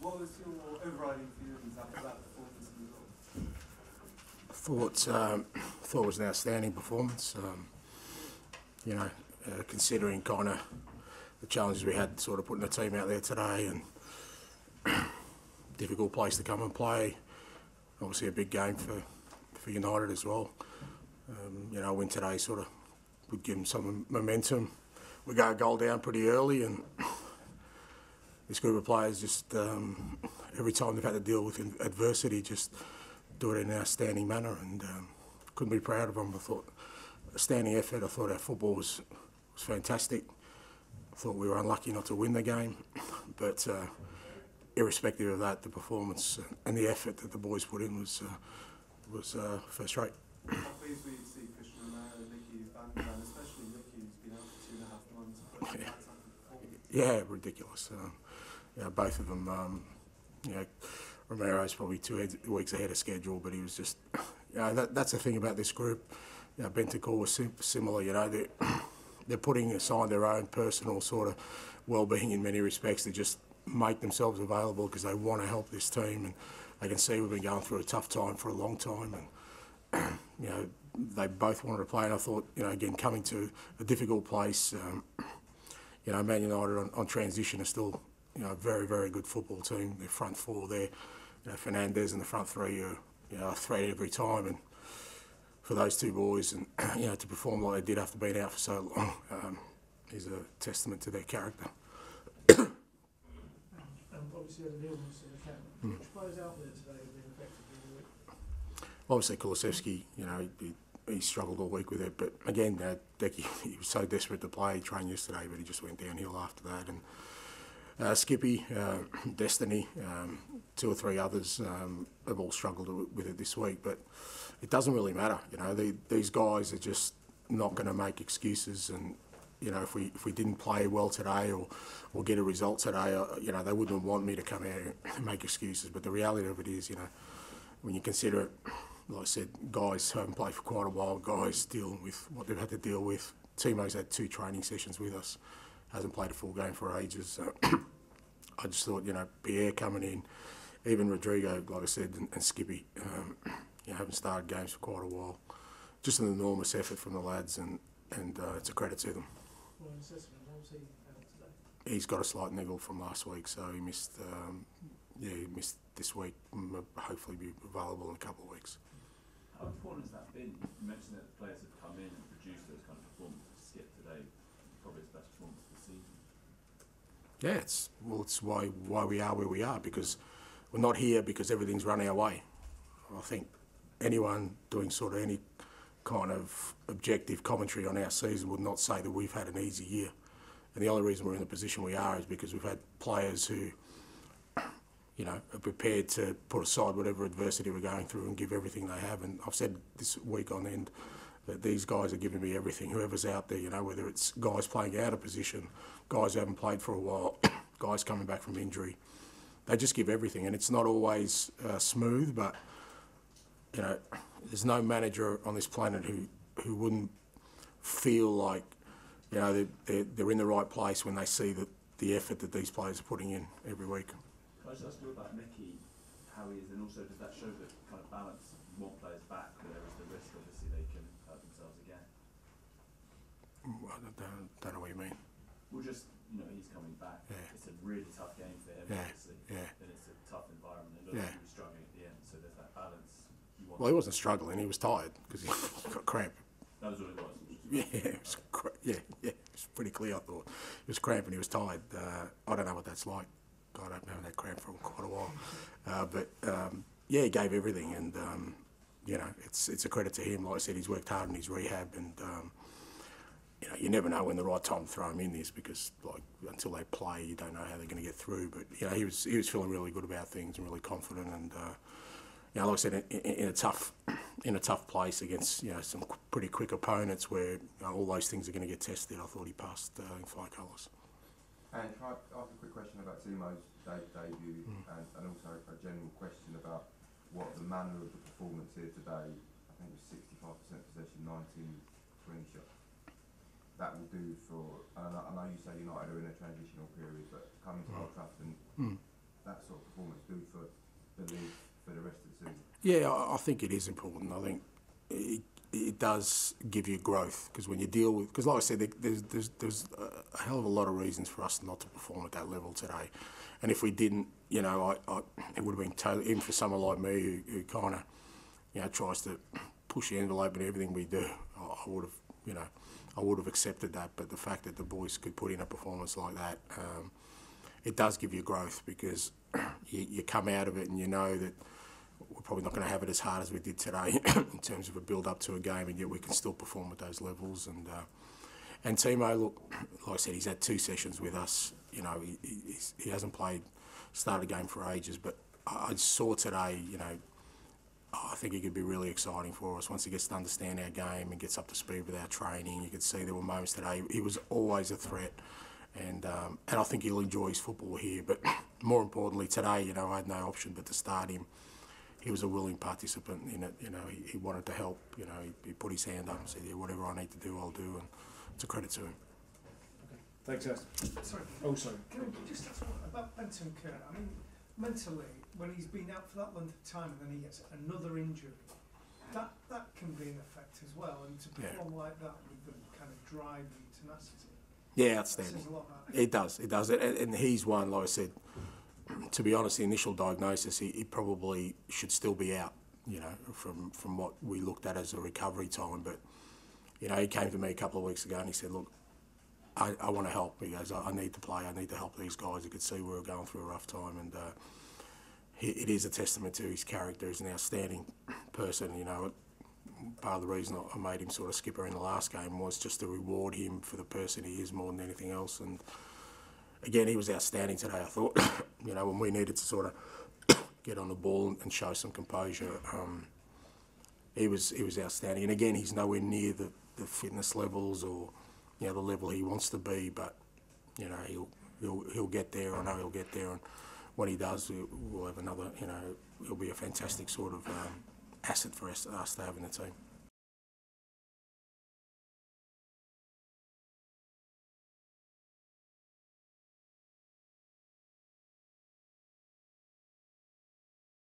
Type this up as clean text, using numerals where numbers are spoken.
what was your overriding feelings after that performance in the role? Thought it was an outstanding performance. You know, considering kind of the challenges we had, sort of putting the team out there today, and difficult place to come and play. Obviously, a big game for United as well. You know, win today sort of would give them some momentum. We got a goal down pretty early, and this group of players just every time they've had to deal with adversity, just do it in an outstanding manner, and couldn't be proud of them. I thought a standing effort. I thought our football was fantastic. I thought we were unlucky not to win the game, but irrespective of that, the performance and the effort that the boys put in was first rate. How pleased were you to see Christian Romero and Mickey Van de Ven, especially Mickey, who's been out for 2.5 months? But yeah, ridiculous. You know, both of them. You know, Romero's probably 2 weeks ahead of schedule, but he was just. You know, that's the thing about this group. You know, Bentancur was similar. You know, they're putting aside their own personal sort of well-being in many respects to just make themselves available because they want to help this team, and they can see we've been going through a tough time for a long time, and you know, they both wanted to play. And I thought, you know, again, coming to a difficult place, you know, Man United on transition are still, you know, a very, very good football team. Their front four there, you know, Fernandez and the front three are, you know, a threat every time, and for those two boys, and you know, to perform like they did after being out for so long, is a testament to their character. Obviously, had an illness in the camp. Which players out there today have been affected in the week? Obviously, Kulusevski, you know, he struggled all week with it, but again, Decky, he was so desperate to play. He trained yesterday, but he just went downhill after that. And Skippy, Destiny, 2 or 3 others have all struggled with it this week, but it doesn't really matter. You know, these guys are just not going to make excuses, and you know, if we didn't play well today or get a result today, you know, they wouldn't want me to come out and make excuses. But the reality of it is, you know, when you consider it, like I said, guys haven't played for quite a while, guys dealing with what they've had to deal with. Timo's had 2 training sessions with us, hasn't played a full game for ages. So I just thought, you know, Pierre coming in, even Rodrigo, like I said, and Skippy, you know, haven't started games for quite a while. Just an enormous effort from the lads, and it's a credit to them. Well, assessment, how's he out today? He's got a slight niggle from last week, so he missed. He missed this week. Hopefully, be available in a couple of weeks. How important has that been? You mentioned that the players have come in and produced those kind of performances. Skip today, probably his best performance of the season. Yeah, it's why we are where we are, because we're not here because everything's run our way. I think anyone doing sort of any kind of objective commentary on our season would not say that we've had an easy year. And the only reason we're in the position we are is because we've had players who, you know, are prepared to put aside whatever adversity we're going through and give everything they have. And I've said this week on end that these guys are giving me everything, whoever's out there, you know, whether it's guys playing out of position, guys who haven't played for a while, guys coming back from injury. They just give everything, and it's not always smooth, but, you know, there's no manager on this planet who wouldn't feel like, you know, they're in the right place when they see the effort that these players are putting in every week. Can I just ask you about Mickey, how he is, and also does that show the kind of balance, more players back, where there is the risk, obviously, they can hurt themselves again? Well, I don't know what you mean. Well, just, you know, he's coming back. Yeah. It's a really tough game for him, obviously. Yeah. And it's a tough environment. It looks like he was struggling at the end, so there's that balance. Well, he wasn't struggling. He was tired because he got cramp. That was what it was. Yeah, it was pretty clear. I thought he was cramp and he was tired. I don't know what that's like. God, I've had that cramp for quite a while. But yeah, he gave everything, and you know, it's a credit to him. Like I said, he's worked hard in his rehab, and you know, you never know when the right time to throw him in is, because like until they play, you don't know how they're going to get through. But you know, he was feeling really good about things and really confident, and you know, like I said, in a tough place against, you know, some pretty quick opponents where, you know, all those things are going to get tested. I thought he passed in flying colours. And can I ask a quick question about Timo's debut, and also a general question about what the manner of the performance here today? I think it was 65% possession, 19-20 shots. That will do for. And I know you say United are in a transitional period, but coming to Old Trafford and that sort of performance do for the league for the rest of the season? Yeah, I think it is important. I think it does give you growth, because when you deal with, because like I said, there's a hell of a lot of reasons for us not to perform at that level today, and if we didn't, you know, it would have been totally, even for someone like me who kind of, you know, tries to push the envelope in everything we do, I would have, you know, I would have accepted that. But the fact that the boys could put in a performance like that, it does give you growth, because you come out of it and you know that we're probably not going to have it as hard as we did today in terms of a build-up to a game, and yet we can still perform at those levels. And Timo, look, like I said, he's had 2 sessions with us. You know, he hasn't started a game for ages, but I saw today, you know, I think he could be really exciting for us once he gets to understand our game and gets up to speed with our training. You could see there were moments today, he was always a threat. And I think he'll enjoy his football here. But more importantly, today, you know, I had no option but to start him. He was a willing participant in it. You know, he wanted to help. You know, he put his hand up and said, "Yeah, whatever I need to do, I'll do." And it's a credit to him. Thanks, Ash. Sorry. Oh, sorry. Can I just ask one about Benton Kerr? I mean, mentally, when he's been out for that length of time and then he gets another injury, that can be an effect as well. And to perform like that with the kind of drive and tenacity. Yeah, outstanding. That says a lot about him. It does. And he's one, like I said, to be honest, the initial diagnosis, he probably should still be out, you know, from what we looked at as a recovery time. But, you know, he came to me a couple of weeks ago and he said, "Look, I want to help." He goes, "I need to play. I need to help these guys." He could see we were going through a rough time. And it is a testament to his character. He's an outstanding person, you know. Part of the reason I made him sort of skipper in the last game was just to reward him for the person he is more than anything else. And again, he was outstanding today, I thought. You know, when we needed to sort of get on the ball and show some composure, he was outstanding. And again, he's nowhere near the fitness levels or, you know, the level he wants to be. But, you know, he'll get there. I know he'll get there. And when he does, we'll have another, you know, he'll be a fantastic sort of asset for us to have in the team.